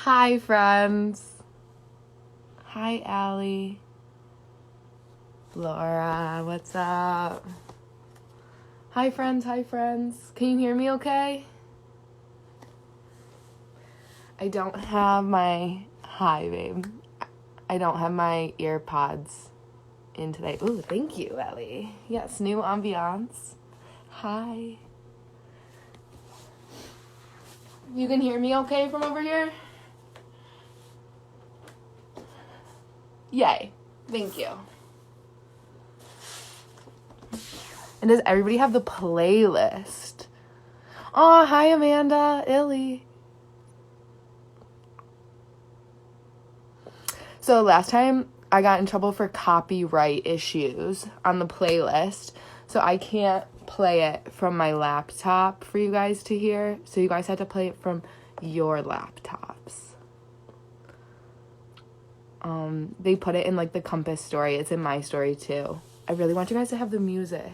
Hi, friends. Hi, Allie. Laura, what's up? Hi, friends. Hi, friends. Can you hear me okay? I don't have my... Hi, babe. I don't have my ear pods in today. Ooh, thank you, Ellie. Yes, new ambiance. Hi. You can hear me okay from over here? Yay. Thank you. And does everybody have the playlist? Oh, hi, Amanda. Illy. So last time I got in trouble for copyright issues on the playlist. So I can't play it from my laptop for you guys to hear. So you guys had to play it from your laptops. They put it in like the Compass story. It's in my story too. I really want you guys to have the music.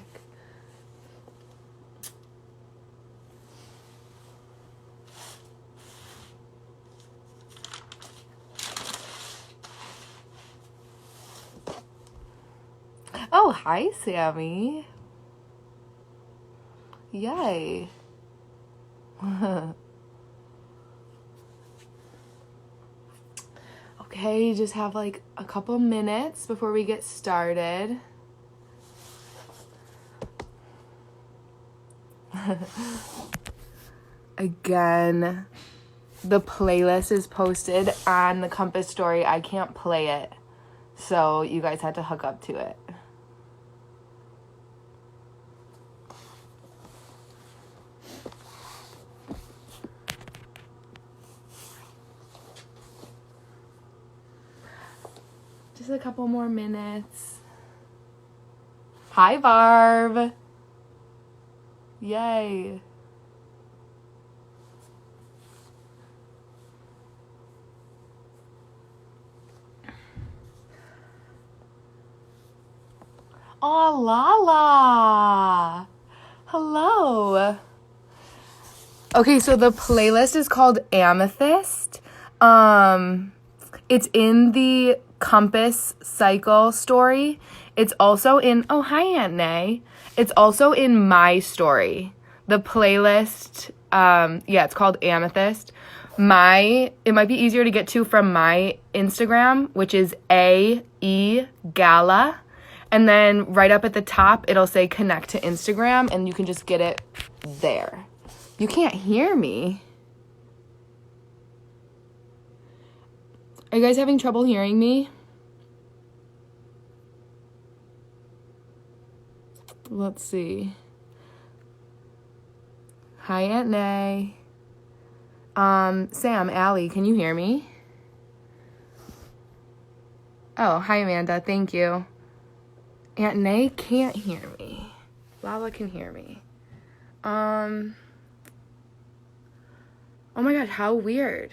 Oh, hi, Sammy. Yay. Okay, just have like a couple minutes before we get started. Again, the playlist is posted on the Compass story. I can't play it, so you guys had to hook up to it. Just a couple more minutes. Hi, Barb. Yay. Oh, Lala. Hello. Okay, so the playlist is called Amethyst. It's in the Compass Cycle story. It's also in... Oh, hi, Aunt Nay. It's also in my story. The playlist, it's called Amethyst. It might be easier to get to from my Instagram, which is AE Gala. And then right up at the top, it'll say connect to Instagram, and you can just get it there. You can't hear me. Are you guys having trouble hearing me? Let's see. Hi, Aunt Nay. Sam, Allie, can you hear me? Oh, hi, Amanda. Thank you. Aunt Nay can't hear me. Lala can hear me. Oh my god, how weird.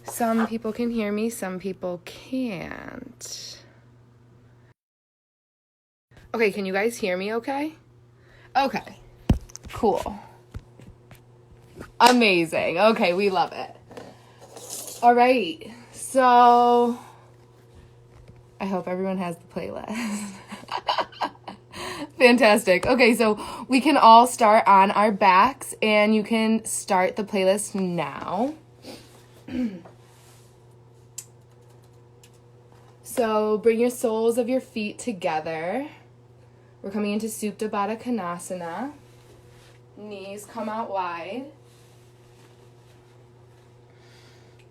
Some people can hear me, some people can't. Okay, can you guys hear me okay? Okay, cool. Amazing. Okay, we love it. All right, so I hope everyone has the playlist. Fantastic. Okay, so we can all start on our backs, and you can start the playlist now. So bring your soles of your feet together. We're coming into Supta Baddha Konasana. Knees come out wide.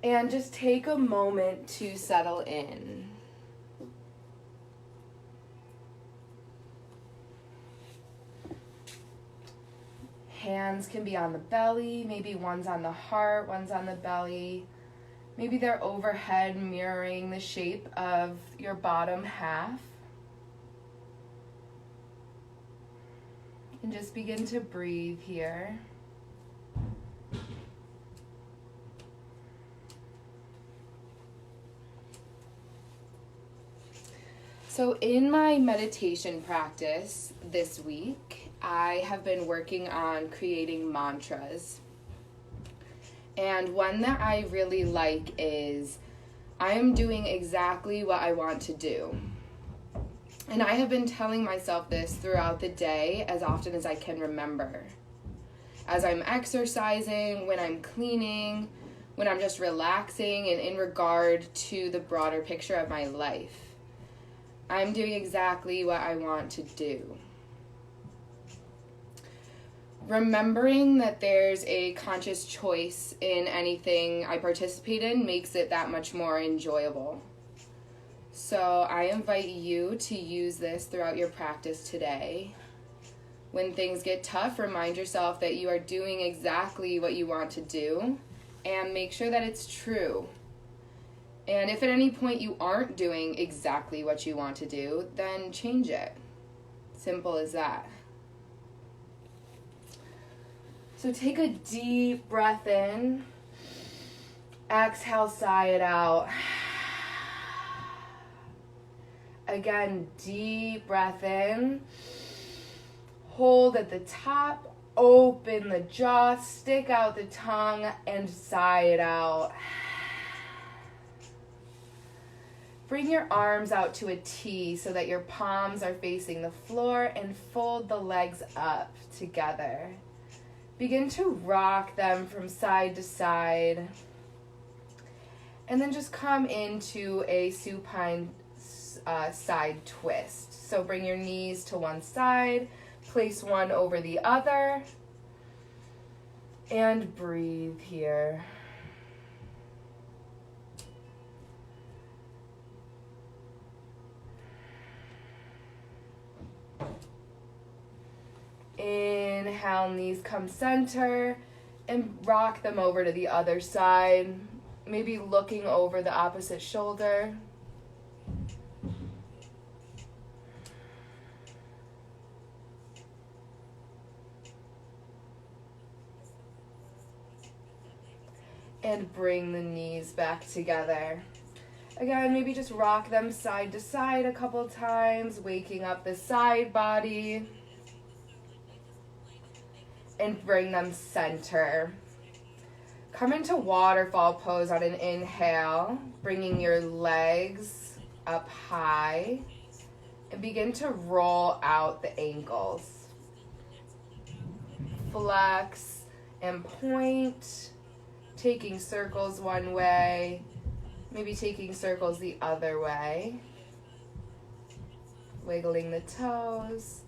And just take a moment to settle in. Hands can be on the belly, maybe one's on the heart, one's on the belly. Maybe they're overhead, mirroring the shape of your bottom half. And just begin to breathe here. So in my meditation practice this week, I have been working on creating mantras. And one that I really like is, I am doing exactly what I want to do. And I have been telling myself this throughout the day as often as I can remember. As I'm exercising, when I'm cleaning, when I'm just relaxing, and in regard to the broader picture of my life. I'm doing exactly what I want to do. Remembering that there's a conscious choice in anything I participate in makes it that much more enjoyable. So I invite you to use this throughout your practice today. When things get tough, remind yourself that you are doing exactly what you want to do, and make sure that it's true. And if at any point you aren't doing exactly what you want to do, then change it. Simple as that. So take a deep breath in. Exhale, sigh it out. Again, deep breath in. Hold at the top. Open the jaw. Stick out the tongue and sigh it out. Bring your arms out to a T so that your palms are facing the floor, and fold the legs up together. Begin to rock them from side to side. And then just come into a supine side twist. So bring your knees to one side, place one over the other, and breathe here. Inhale, knees come center, and rock them over to the other side, maybe looking over the opposite shoulder. And bring the knees back together. Again, maybe just rock them side to side a couple times, waking up the side body. And bring them center. Come into waterfall pose on an inhale, bringing your legs up high, and begin to roll out the ankles. Flex and point, taking circles one way, maybe taking circles the other way. Wiggling the toes.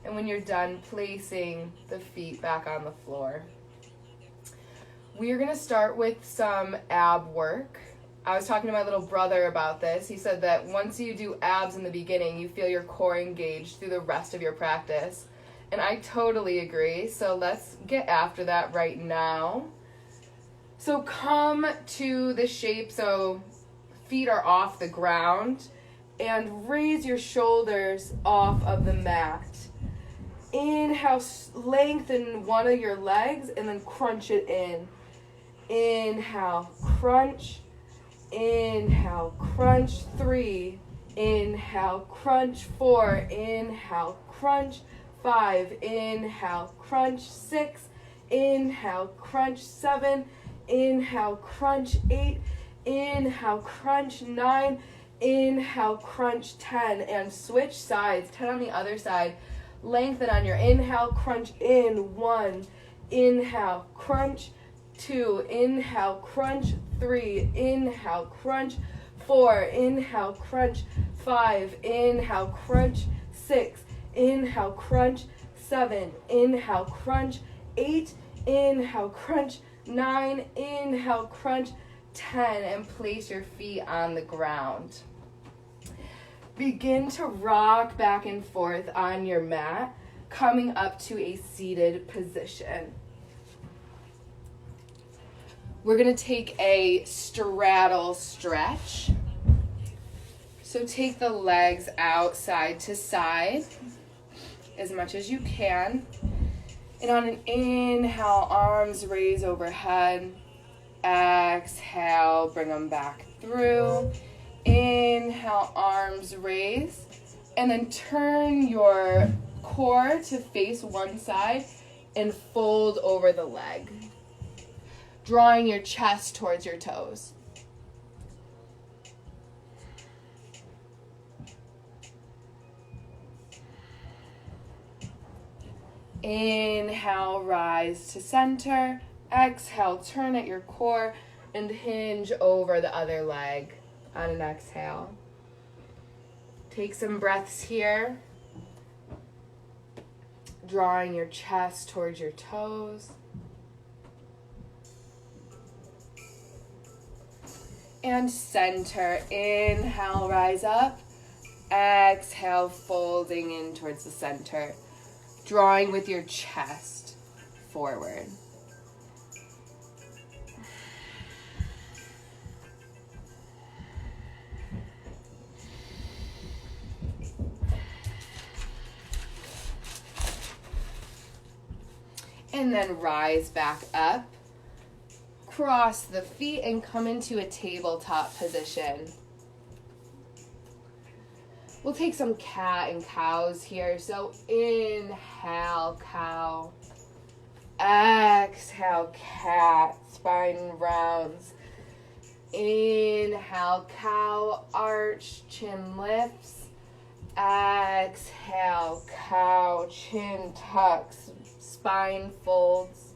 And when you're done, placing the feet back on the floor. We are going to start with some ab work. I was talking to my little brother about this. He said that once you do abs in the beginning, you feel your core engaged through the rest of your practice. And I totally agree. So let's get after that right now. So come to the shape so feet are off the ground, and raise your shoulders off of the mat. Inhale, lengthen one of your legs and then crunch it in. Inhale, crunch. Inhale, crunch. 3. Inhale, crunch. 4. Inhale, crunch. 5. Inhale, crunch. 6. Inhale, crunch. 7. Inhale, crunch. 8. Inhale, crunch. 9. Inhale, crunch. 10. And switch sides. 10 on the other side. Lengthen on your inhale, crunch in. 1. Inhale, crunch. 2. Inhale, crunch. 3. Inhale, crunch. 4. Inhale, crunch. 5. Inhale, crunch. 6. Inhale, crunch. 7. Inhale, crunch. 8. Inhale, crunch. 9. Inhale, crunch. 10. And place your feet on the ground. Begin to rock back and forth on your mat, coming up to a seated position. We're going to take a straddle stretch. So take the legs out side to side as much as you can. And on an inhale, arms raise overhead. Exhale, bring them back through. Inhale, arms raise, and then turn your core to face one side and fold over the leg. drawing your chest towards your toes. Inhale, rise to center. Exhale, turn at your core and hinge over the other leg on an exhale. Take some breaths here, drawing your chest towards your toes. And center. Inhale, rise up. Exhale, folding in towards the center. Drawing with your chest forward. And then rise back up. Cross the feet and come into a tabletop position. We'll take some cat and cows here. So inhale, cow. Exhale, cat. Spine rounds. Inhale, cow. Arch, chin lifts. Exhale, cow. Chin tucks. Spine folds.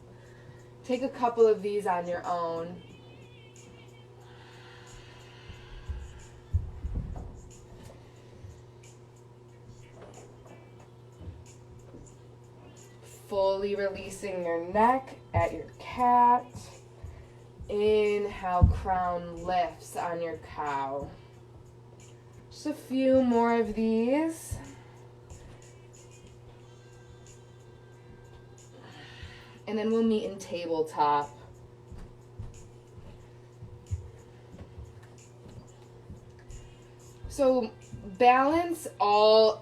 Take a couple of these on your own. Fully releasing your neck at your cat. Inhale, crown lifts on your cow. Just a few more of these. And then we'll meet in tabletop. So balance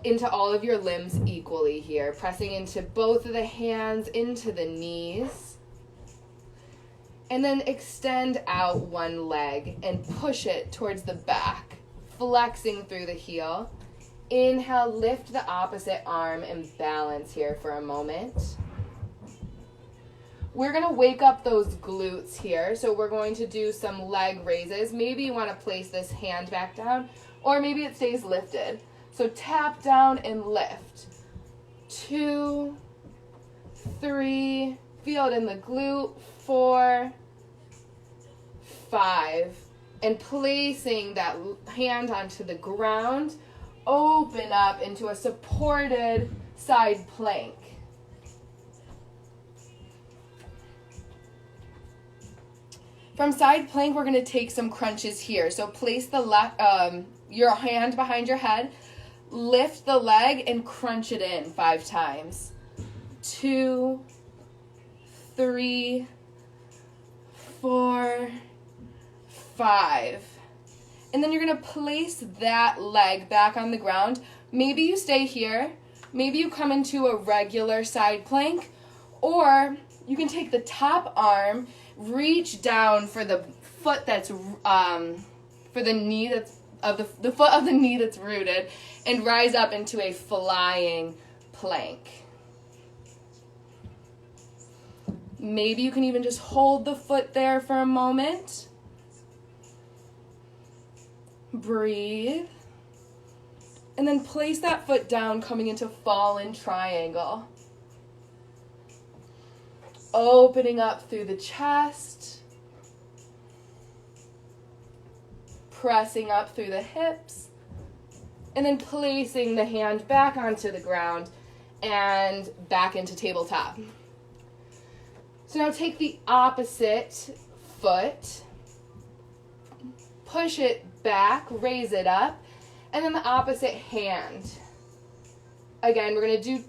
into all of your limbs equally here, pressing into both of the hands, into the knees. And then extend out one leg and push it towards the back, flexing through the heel. Inhale, lift the opposite arm and balance here for a moment. We're going to wake up those glutes here, so we're going to do some leg raises. Maybe you want to place this hand back down, or maybe it stays lifted. So tap down and lift. 2, 3, feel it in the glute. 4, 5. And placing that hand onto the ground, open up into a supported side plank. From side plank, we're going to take some crunches here. So place your hand behind your head, lift the leg, and crunch it in 5 times. 2, 3, 4, 5. And then you're going to place that leg back on the ground. Maybe you stay here. Maybe you come into a regular side plank. Or you can take the top arm, reach down for the foot that's for the knee that's the foot of the knee that's rooted, and rise up into a flying plank. Maybe you can even just hold the foot there for a moment. Breathe. And then place that foot down, coming into fallen triangle. Opening up through the chest. Pressing up through the hips. And then placing the hand back onto the ground and back into tabletop. So now take the opposite foot. Push it back, raise it up. And then the opposite hand. Again, we're going to do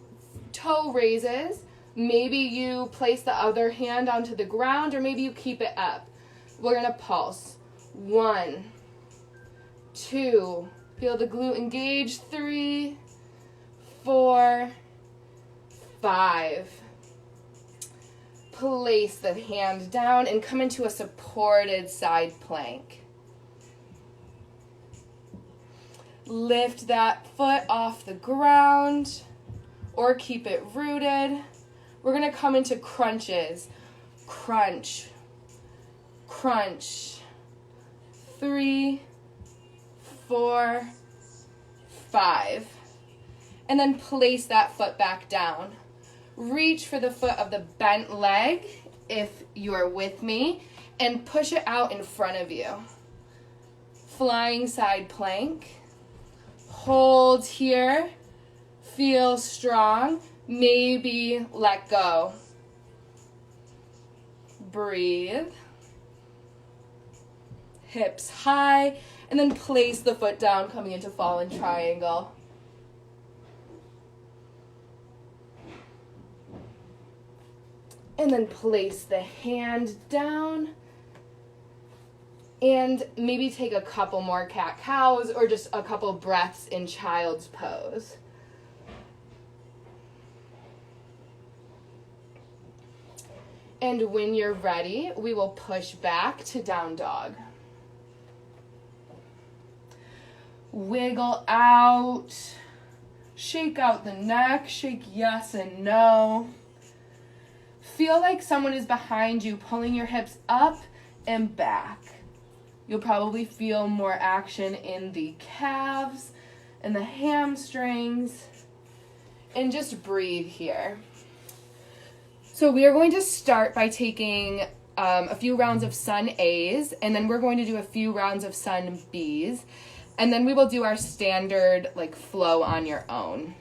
toe raises. Maybe you place the other hand onto the ground, or maybe you keep it up. We're going to pulse. 1, 2, feel the glute engage. 3, 4, 5. Place the hand down and come into a supported side plank. Lift that foot off the ground or keep it rooted. We're going to come into crunches. Crunch, crunch. 3, 4, 5. And then place that foot back down. Reach for the foot of the bent leg if you are with me and push it out in front of you. Flying side plank. Hold here. Feel strong. Maybe let go. Breathe. Hips high, and then place the foot down, coming into fallen triangle. And then place the hand down, and maybe take a couple more cat-cows or just a couple breaths in child's pose. And when you're ready, we will push back to down dog. Wiggle out, shake out the neck, shake yes and no. Feel like someone is behind you, pulling your hips up and back. You'll probably feel more action in the calves and the hamstrings. And just breathe here. So we are going to start by taking a few rounds of sun A's, and then we're going to do a few rounds of sun B's. And then we will do our standard flow on your own.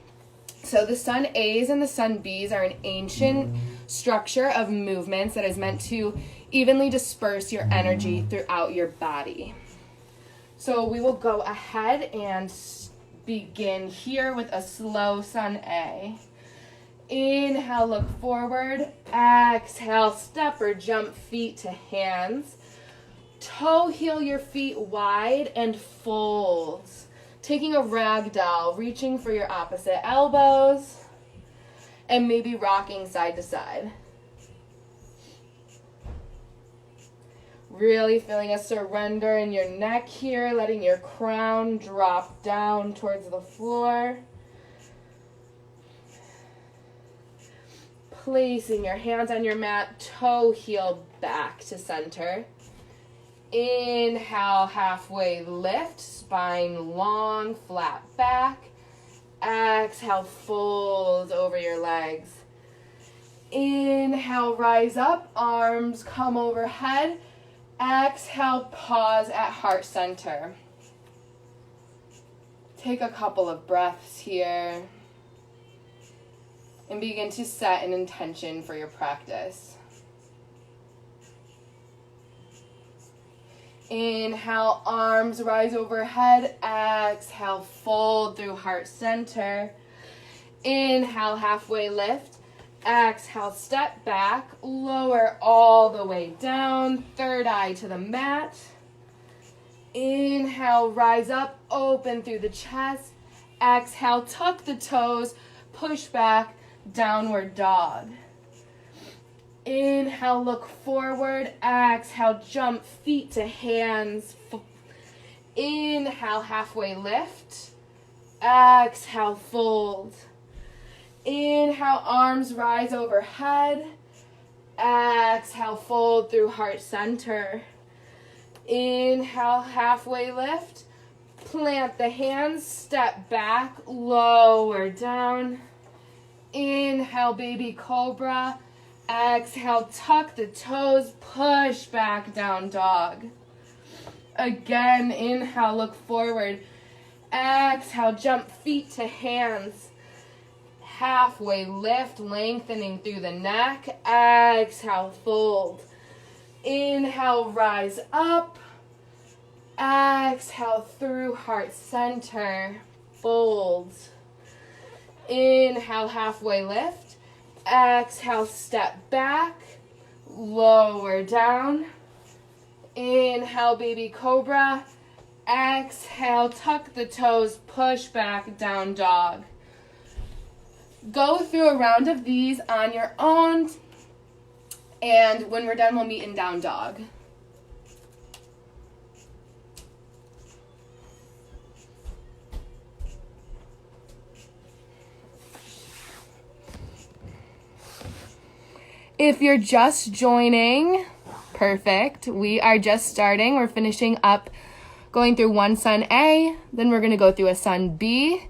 So the sun A's and the sun B's are an ancient structure of movements that is meant to evenly disperse your energy throughout your body. So we will go ahead and begin here with a slow sun A. Inhale, look forward. Exhale, step or jump feet to hands. Toe heel your feet wide and fold. Taking a ragdoll, reaching for your opposite elbows, and maybe rocking side to side. Really feeling a surrender in your neck here, letting your crown drop down towards the floor. Placing your hands on your mat, toe heel back to center. Inhale, halfway lift, spine long, flat back. Exhale, fold over your legs. Inhale, rise up, arms come overhead. Exhale, pause at heart center. Take a couple of breaths here and begin to set an intention for your practice. Inhale, arms rise overhead. Exhale, fold through heart center. Inhale, halfway lift. Exhale, step back. Lower all the way down. Third eye to the mat. Inhale, rise up. Open through the chest. Exhale, tuck the toes. Push back. Downward dog. Inhale, look forward. Exhale, jump feet to hands. Inhale, halfway lift. Exhale, fold. Inhale, arms rise overhead. Exhale, fold through heart center. Inhale, halfway lift. Plant the hands, step back, lower down. Inhale, baby cobra. Exhale, tuck the toes, push back, down dog. Again, inhale, look forward. Exhale, jump feet to hands. Halfway lift, lengthening through the neck. Exhale, fold. Inhale, rise up. Exhale, through heart center. Fold. Inhale, halfway lift. Exhale, step back, lower down. Inhale, baby cobra. Exhale, tuck the toes, push back, down dog. Go through a round of these on your own, and when we're done, we'll meet in down dog. If you're just joining, Perfect. We are just starting. We're finishing up going through one sun A, then we're going to go through a sun B,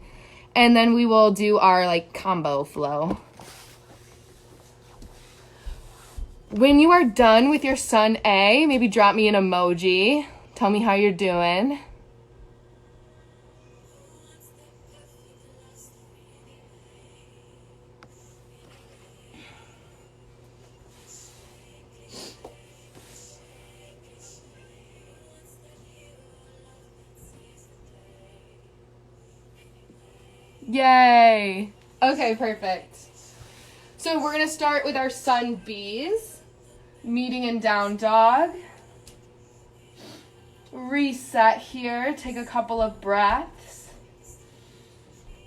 and then we will do our like combo flow. When you are done with your sun A, maybe drop me an emoji. Tell me how you're doing. Yay. Okay, perfect. So we're going to start with our sun Bs. Meeting in down dog. Reset here. Take a couple of breaths.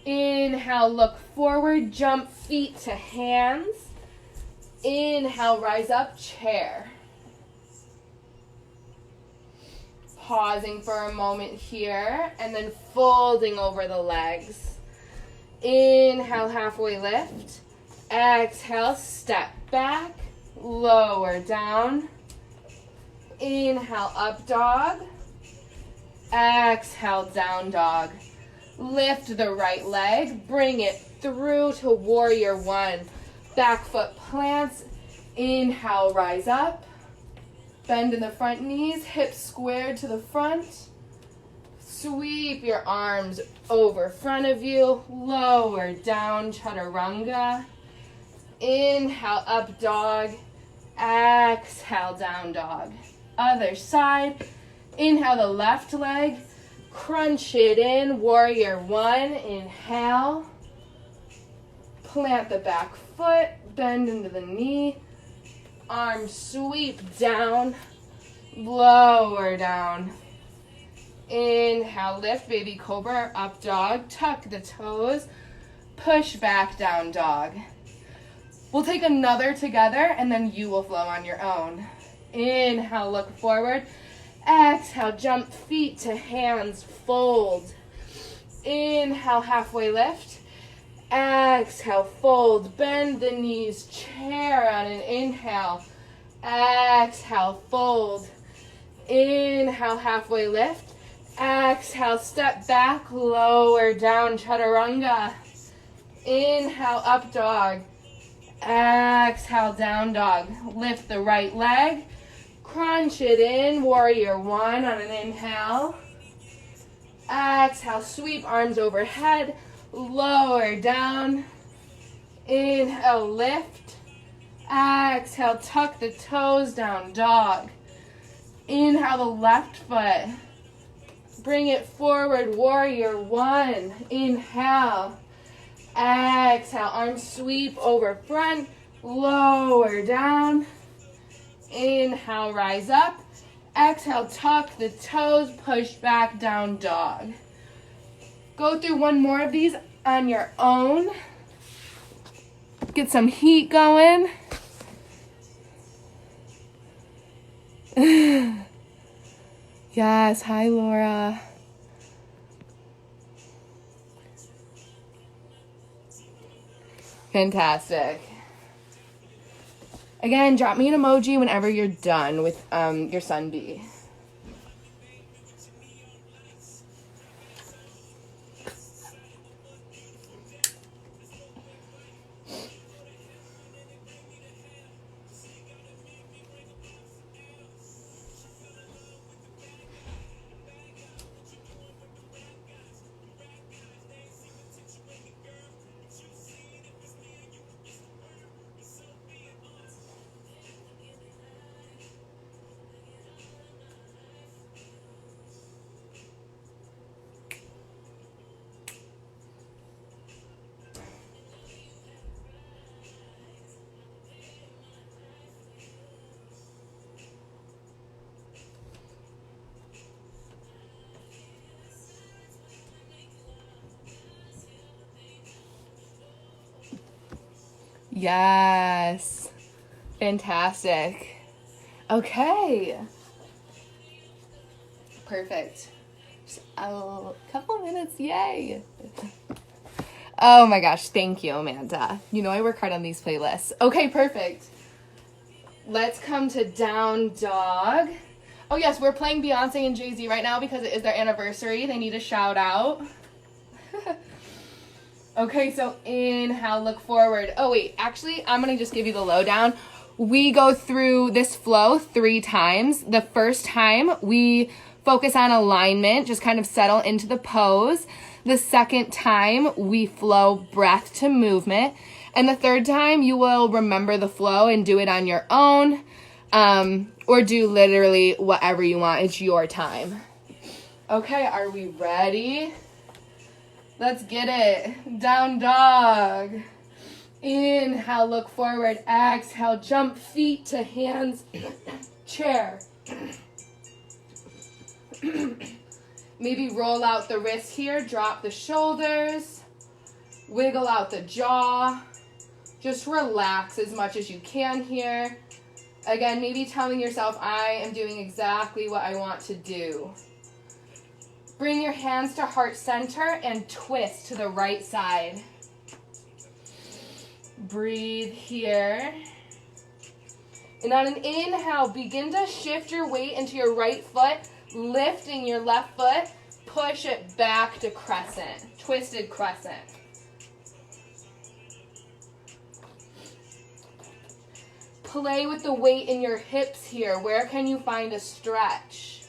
Inhale, look forward. Jump feet to hands. Inhale, rise up, chair. Pausing for a moment here, and then folding over the legs. Inhale, halfway lift. Exhale, step back. Lower down. Inhale, up dog. Exhale, down dog. Lift the right leg. Bring it through to warrior one. Back foot plants. Inhale, rise up. Bend in the front knees. Hips squared to the front. Sweep your arms over front of you. Lower down, chaturanga. Inhale, up dog. Exhale, down dog. Other side. Inhale the left leg. Crunch it in. Warrior one. Inhale. Plant the back foot. Bend into the knee. Arms sweep down. Lower down. Inhale, lift, baby cobra, up dog. Tuck the toes. Push back, down dog. We'll take another together, and then you will flow on your own. Inhale, look forward. Exhale, jump feet to hands, fold. Inhale, halfway lift. Exhale, fold. Bend the knees, chair on an inhale. Exhale, fold. Inhale, halfway lift. Exhale, step back, lower down, chaturanga. Inhale, up dog. Exhale, down dog. Lift the right leg. Crunch it in. Warrior one on an inhale. Exhale, sweep arms overhead. Lower down. Inhale, lift. Exhale, tuck the toes, down dog. Inhale the left foot. Bring it forward, warrior one. Inhale. Exhale, arms sweep over front, lower down. Inhale, rise up. Exhale, tuck the toes, push back, down dog. Go through one more of these on your own. Get some heat going. Yes, hi Laura. Fantastic. Again, drop me an emoji whenever you're done with your sun bee. Yes. Fantastic. Okay. Perfect. Just a couple minutes. Yay. Oh my gosh. Thank you, Amanda. You know I work hard on these playlists. Okay, perfect. Let's come to down dog. Oh yes, we're playing Beyonce and Jay-Z right now because it is their anniversary. They need a shout out. Okay, so inhale, look forward. Oh wait, actually, I'm gonna just give you the lowdown. We go through this flow 3 times. The first time, we focus on alignment, just kind of settle into the pose. The second time, we flow breath to movement. And the third time, you will remember the flow and do it on your own, or do literally whatever you want. It's your time. Okay, are we ready? Let's get it. Down dog. Inhale, look forward. Exhale, jump feet to hands, chair. Maybe roll out the wrists here, drop the shoulders, wiggle out the jaw. Just relax as much as you can here. Again, maybe telling yourself, I am doing exactly what I want to do. Bring your hands to heart center and twist to the right side. Breathe here. And on an inhale, begin to shift your weight into your right foot, lifting your left foot. Push it back to crescent, twisted crescent. Play with the weight in your hips here. Where can you find a stretch?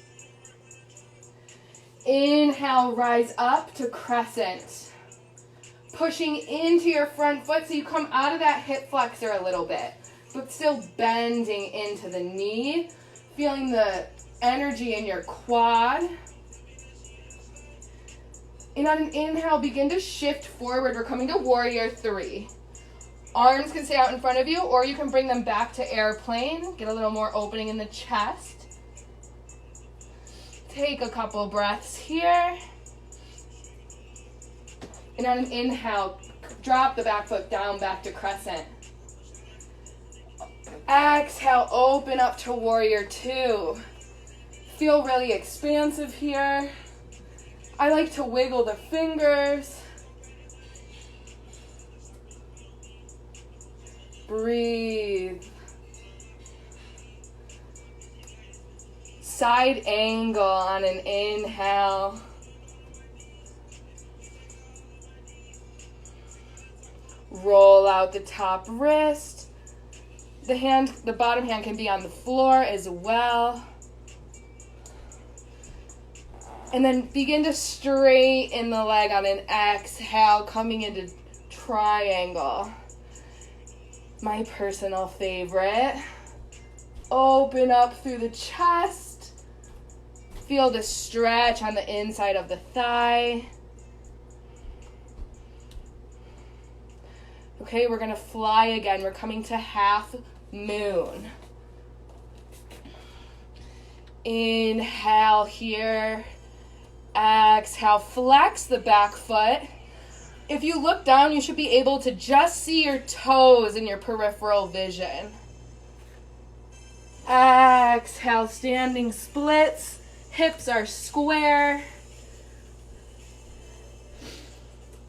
Inhale, rise up to crescent. Pushing into your front foot so you come out of that hip flexor a little bit, but still bending into the knee. Feeling the energy in your quad. And on an inhale, begin to shift forward. We're coming to warrior 3. Arms can stay out in front of you, or you can bring them back to airplane. Get a little more opening in the chest. Take a couple breaths here. And on an inhale, drop the back foot down, back to crescent. Exhale, open up to warrior 2. Feel really expansive here. I like to wiggle the fingers. Breathe. Side angle on an inhale. Roll out the top wrist. The bottom hand can be on the floor as well. And then begin to straighten the leg on an exhale, coming into triangle. My personal favorite. Open up through the chest. Feel the stretch on the inside of the thigh. Okay, we're going to fly again. We're coming to half moon. Inhale here. Exhale, flex the back foot. If you look down, you should be able to just see your toes in your peripheral vision. Exhale, standing splits. Hips are square.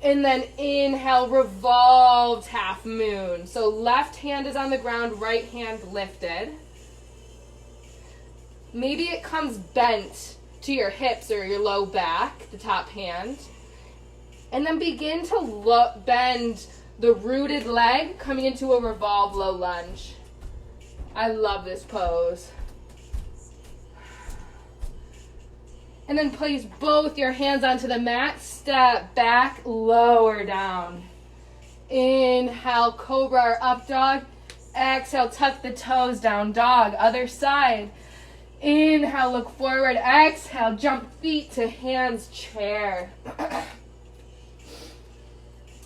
And then inhale, revolved half moon. So left hand is on the ground, right hand lifted. Maybe it comes bent to your hips or your low back, the top hand. And then begin to bend the rooted leg, coming into a revolve low lunge. I love this pose. And then place both your hands onto the mat, step back, lower down. Inhale, cobra or up dog. Exhale, tuck the toes, down dog. Other side. Inhale, look forward. Exhale, jump feet to hands, chair.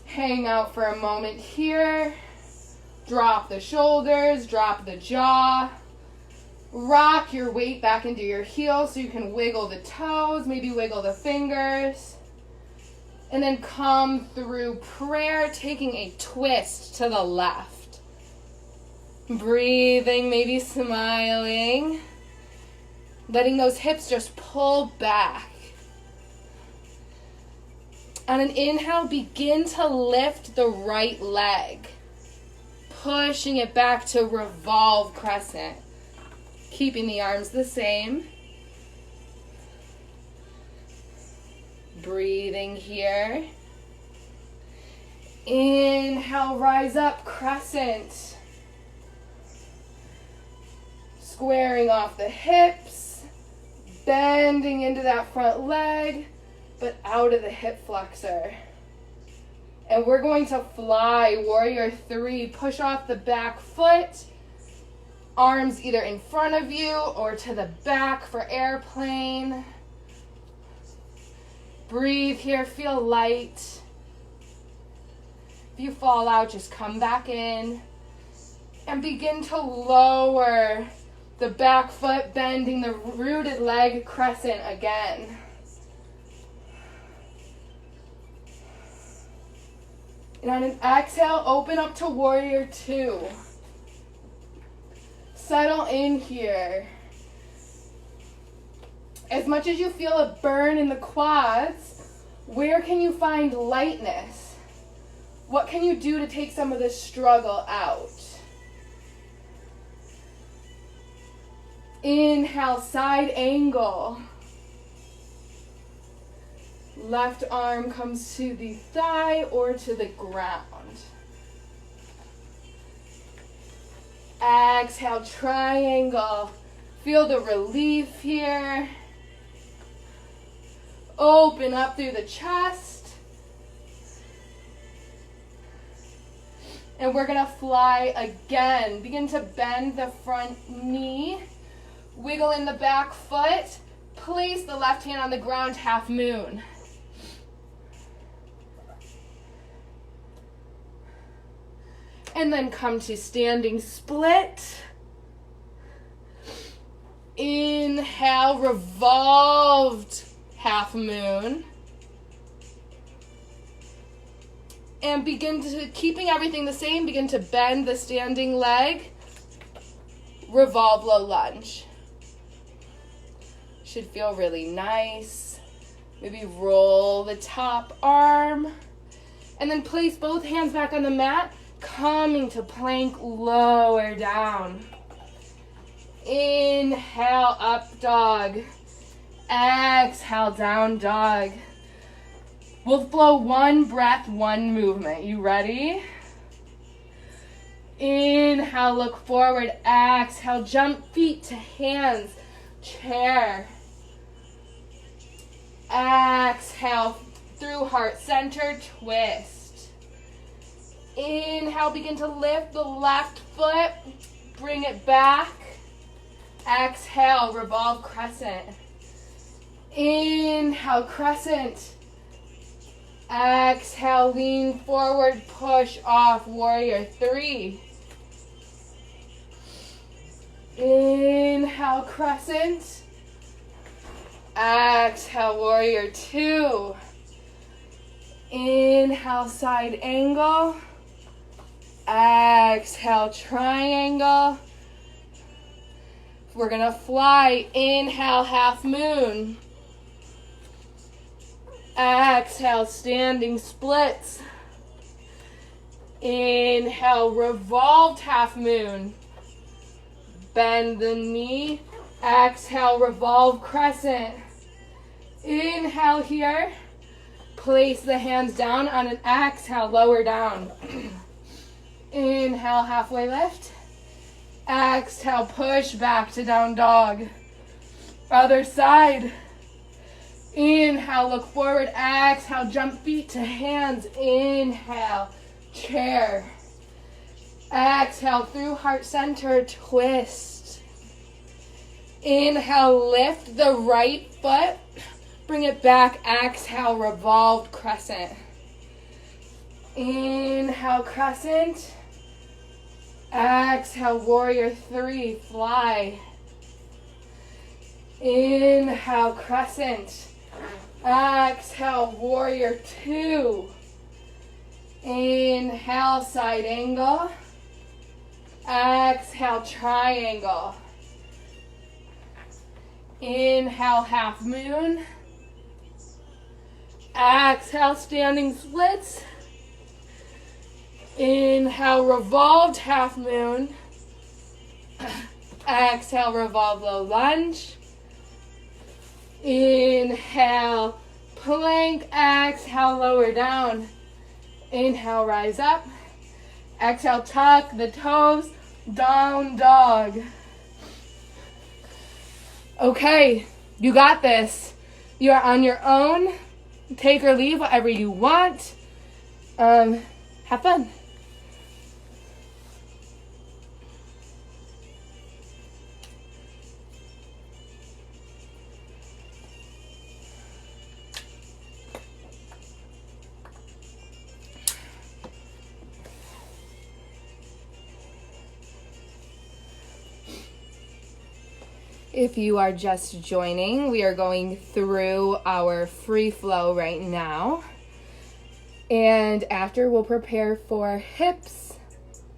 Hang out for a moment here. Drop the shoulders, drop the jaw. Rock your weight back into your heels so you can wiggle the toes, maybe wiggle the fingers. And then come through prayer, taking a twist to the left. Breathing, maybe smiling. Letting those hips just pull back. On an inhale, begin to lift the right leg. pushing it back to revolve crescent. Keeping the arms the same. Breathing here. Inhale, rise up, crescent. Squaring off the hips, bending into that front leg, but out of the hip flexor. And we're going to fly, warrior 3. Push off the back foot, arms either in front of you or to the back for airplane. Breathe here, feel light. If you fall out, just come back in and begin to lower the back foot, bending the rooted leg crescent again. And on an exhale, open up to warrior 2. Settle in here. As much as you feel a burn in the quads, where can you find lightness? What can you do to take some of the struggle out? Inhale, side angle. Left arm comes to the thigh or to the ground. Exhale, triangle. Feel the relief here. Open up through the chest. And we're gonna fly again. Begin to bend the front knee. Wiggle in the back foot. Place the left hand on the ground, half moon. And then come to standing split. Inhale, revolved half moon. And begin to, keeping everything the same, begin to bend the standing leg. Revolve low lunge. Should feel really nice. Maybe roll the top arm. And then place both hands back on the mat, coming to plank, lower down. Inhale, up dog. Exhale, down dog. We'll flow one breath, one movement. You ready? Inhale, look forward. Exhale, jump feet to hands, chair. Exhale, through heart center, twist. Inhale, begin to lift the left foot, bring it back. Exhale, revolve crescent. Inhale, crescent. Exhale, lean forward, push off, warrior 3. Inhale, crescent. Exhale, warrior 2. Inhale, side angle. Exhale, triangle. We're gonna fly. Inhale, half moon. Exhale, standing splits. Inhale, revolved half moon. Bend the knee. Exhale, revolve crescent. Inhale here. Place the hands down on an exhale, lower down. Inhale, halfway lift. Exhale, push back to down dog. Other side. Inhale, look forward. Exhale, jump feet to hands. Inhale, chair. Exhale, through heart center, twist. Inhale, lift the right foot. Bring it back. Exhale, revolved crescent. Inhale, crescent. Exhale, warrior 3, fly. Inhale, crescent. Exhale, warrior 2. Inhale, side angle. Exhale, triangle. Inhale, half moon. Exhale, standing splits. Inhale, revolved half moon. Exhale, revolve low lunge. Inhale, plank. Exhale, lower down. Inhale, rise up. Exhale, tuck the toes. Down dog. Okay, you got this. You are on your own. Take or leave whatever you want. Have fun. If you are just joining, we are going through our free flow right now. And after, we'll prepare for hips,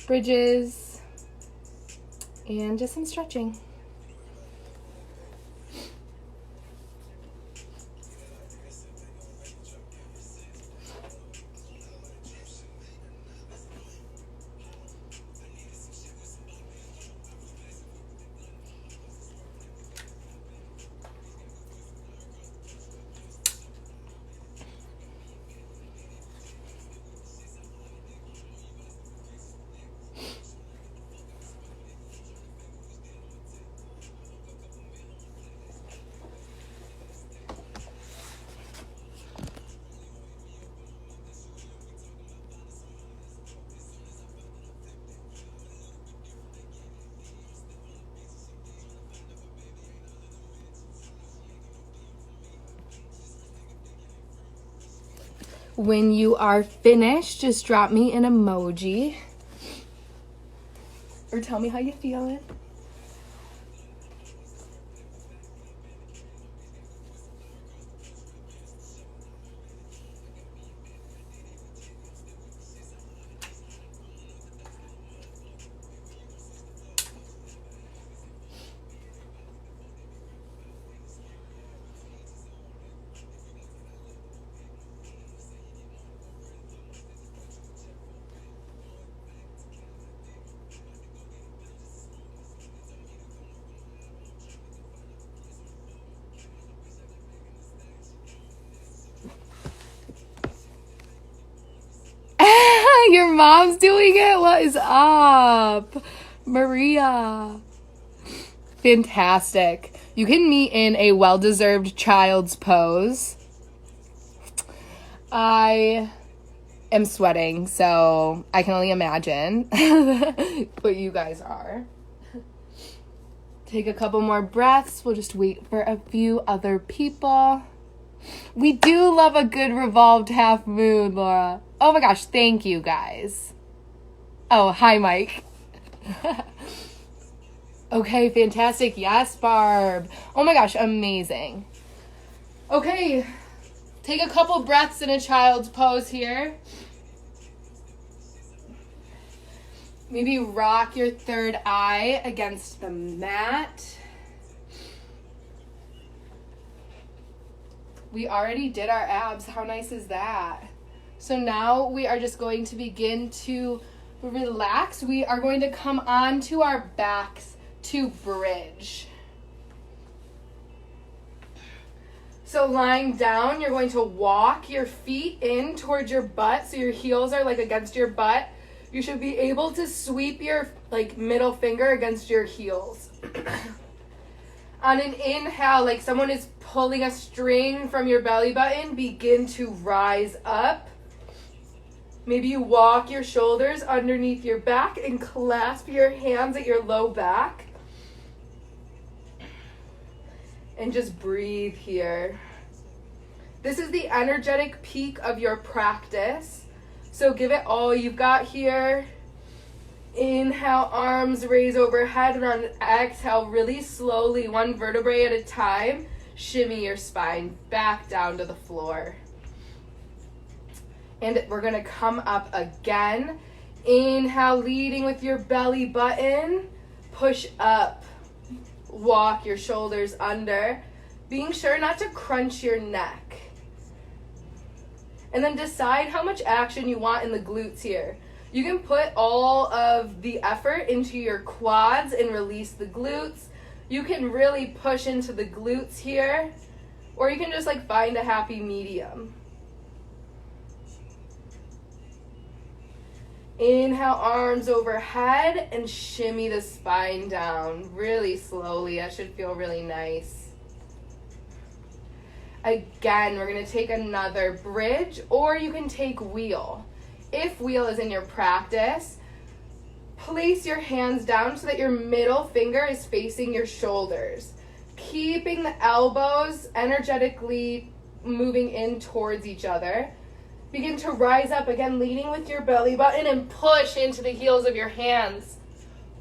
bridges, and just some stretching. When you are finished, just drop me an emoji or tell me how you feeling. Your mom's doing it? What is up? Maria. Fantastic. You can meet in a well-deserved child's pose. I am sweating, so I can only imagine what you guys are. Take a couple more breaths. We'll just wait for a few other people. We do love a good revolved half moon, Laura. Oh my gosh, thank you guys. Oh, hi, Mike. Okay, fantastic. Yes, Barb. Oh my gosh, amazing. Okay, take a couple breaths in a child's pose here. Maybe rock your third eye against the mat. We already did our abs. How nice is that? So now we are just going to begin to relax. We are going to come onto our backs to bridge. So lying down, you're going to walk your feet in towards your butt. So your heels are like against your butt. You should be able to sweep your like middle finger against your heels. On an inhale, like someone is pulling a string from your belly button, begin to rise up. Maybe you walk your shoulders underneath your back and clasp your hands at your low back. And just breathe here. This is the energetic peak of your practice. So give it all you've got here. Inhale, arms raise overhead, and on exhale, really slowly, one vertebrae at a time, shimmy your spine back down to the floor. And we're gonna come up again. Inhale, leading with your belly button, push up, walk your shoulders under, being sure not to crunch your neck. And then decide how much action you want in the glutes here. You can put all of the effort into your quads and release the glutes. You can really push into the glutes here, or you can just like find a happy medium. Inhale, arms overhead, and shimmy the spine down really slowly. That should feel really nice. Again, we're going to take another bridge, or you can take wheel. If wheel is in your practice, place your hands down so that your middle finger is facing your shoulders, keeping the elbows energetically moving in towards each other. Begin to rise up, again, leading with your belly button and push into the heels of your hands.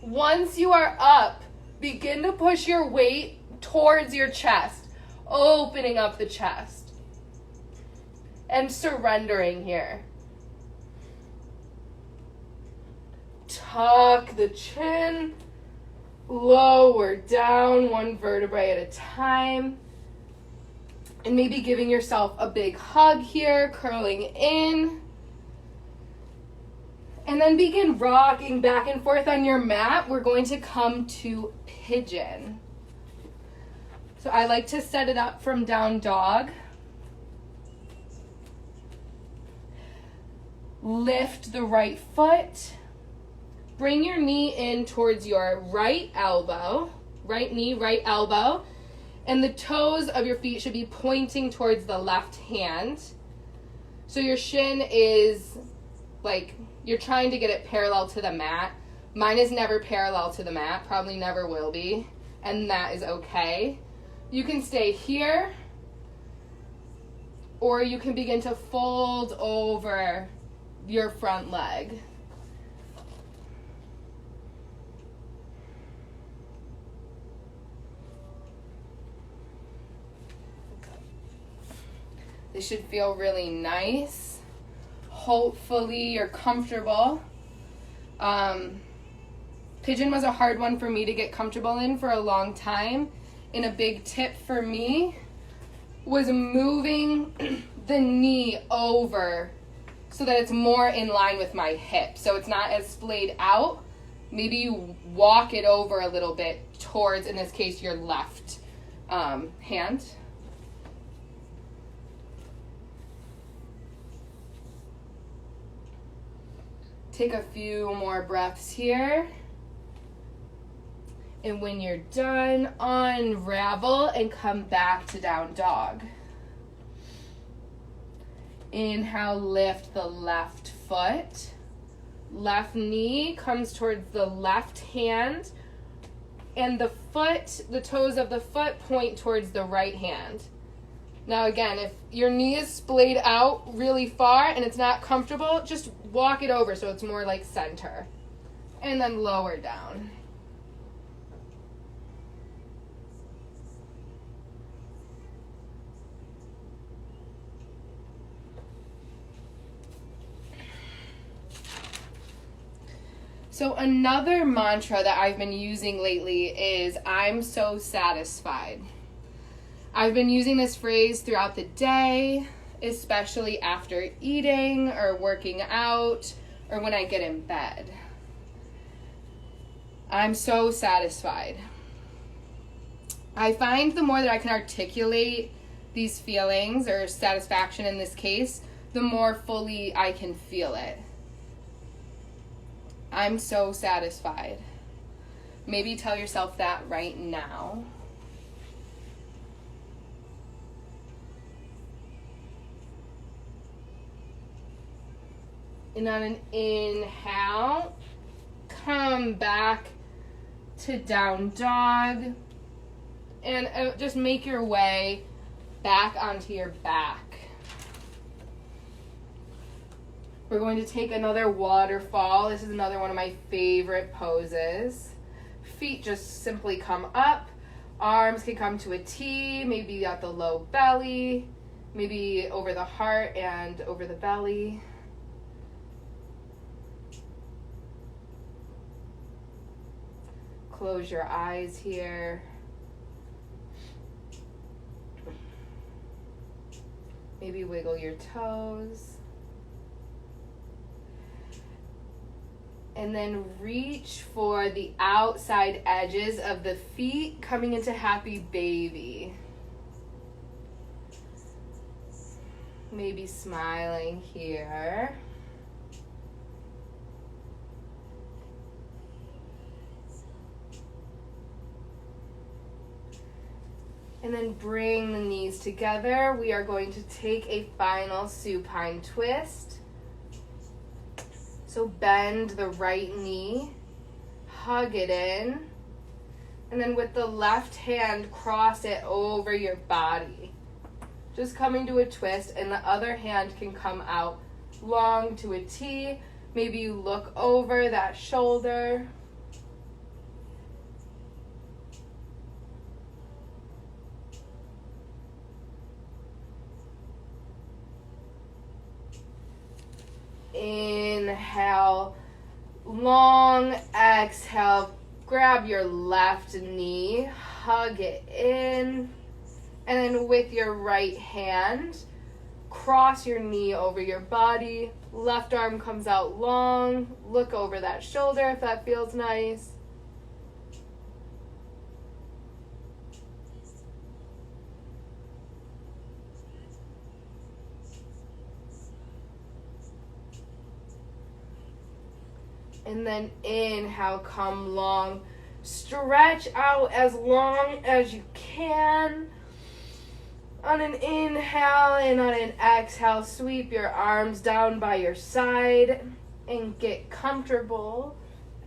Once you are up, begin to push your weight towards your chest, opening up the chest and surrendering here. Tuck the chin, lower down one vertebrae at a time. And maybe giving yourself a big hug here, curling in. And then begin rocking back and forth on your mat. We're going to come to pigeon. So I like to set it up from down dog. Lift the right foot. Bring your knee in towards your right elbow. Right knee, right elbow. And the toes of your feet should be pointing towards the left hand. So your shin is like, you're trying to get it parallel to the mat. Mine is never parallel to the mat, probably never will be, and that is okay. You can stay here, or you can begin to fold over your front leg. This should feel really nice. Hopefully you're comfortable. Pigeon was a hard one for me to get comfortable in for a long time. And a big tip for me was moving the knee over so that it's more in line with my hip. So it's not as splayed out. Maybe you walk it over a little bit towards, in this case, your left hand. Take a few more breaths here. And when you're done, unravel and come back to down dog. Inhale, lift the left foot. Left knee comes towards the left hand. And the foot, the toes of the foot point towards the right hand. Now again, if your knee is splayed out really far and it's not comfortable, just walk it over so it's more like center. And then lower down. So another mantra that I've been using lately is, I'm so satisfied. I've been using this phrase throughout the day, especially after eating or working out or when I get in bed. I'm so satisfied. I find the more that I can articulate these feelings, or satisfaction in this case, the more fully I can feel it. I'm so satisfied. Maybe tell yourself that right now. And on an inhale, come back to down dog. And just make your way back onto your back. We're going to take another waterfall. This is another one of my favorite poses. Feet just simply come up. Arms can come to a T, maybe at the low belly, maybe over the heart and over the belly. Close your eyes here. Maybe wiggle your toes. And then reach for the outside edges of the feet, coming into happy baby. Maybe smiling here. And then bring the knees together. We are going to take a final supine twist. So bend the right knee, hug it in, and then with the left hand, cross it over your body. Just coming to a twist, and the other hand can come out long to a T. Maybe you look over that shoulder. Inhale, long exhale, grab your left knee, hug it in, and then with your right hand, cross your knee over your body, left arm comes out long, look over that shoulder if that feels nice. And then inhale, come long. Stretch out as long as you can. On an inhale and on an exhale, sweep your arms down by your side and get comfortable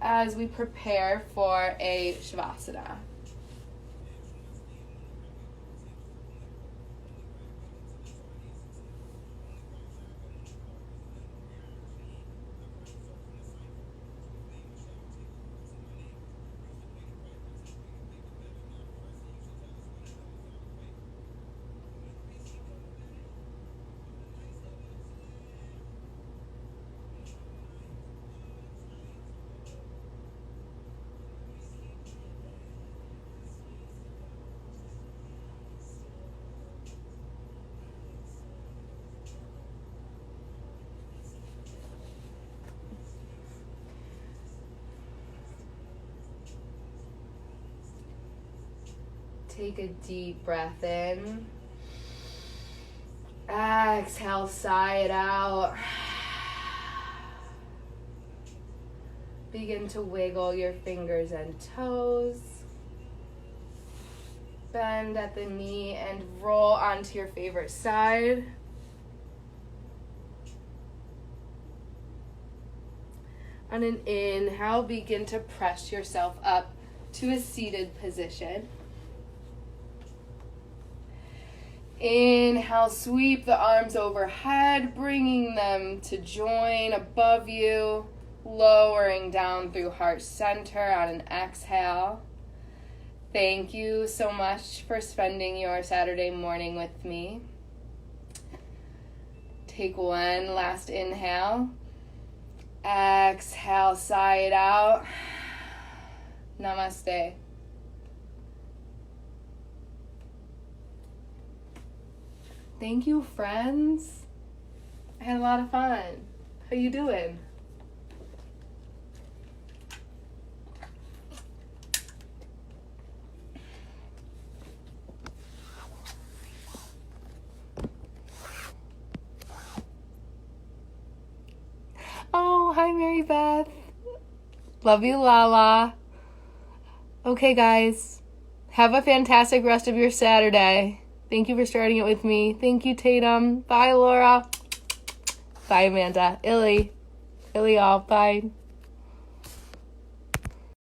as we prepare for a Shavasana. Take a deep breath in. Exhale, sigh it out. Begin to wiggle your fingers and toes. Bend at the knee and roll onto your favorite side. On an inhale, begin to press yourself up to a seated position. Inhale, sweep the arms overhead, bringing them to join above you, lowering down through heart center on an exhale. Thank you so much for spending your Saturday morning with me. Take one last inhale. Exhale, sigh it out. Namaste. Thank you, friends. I had a lot of fun. How you doing? Oh, hi, Mary Beth. Love you, Lala. Okay, guys. Have a fantastic rest of your Saturday. Thank you for starting it with me. Thank you, Tatum. Bye, Laura. Bye, Amanda. Illy all. Bye.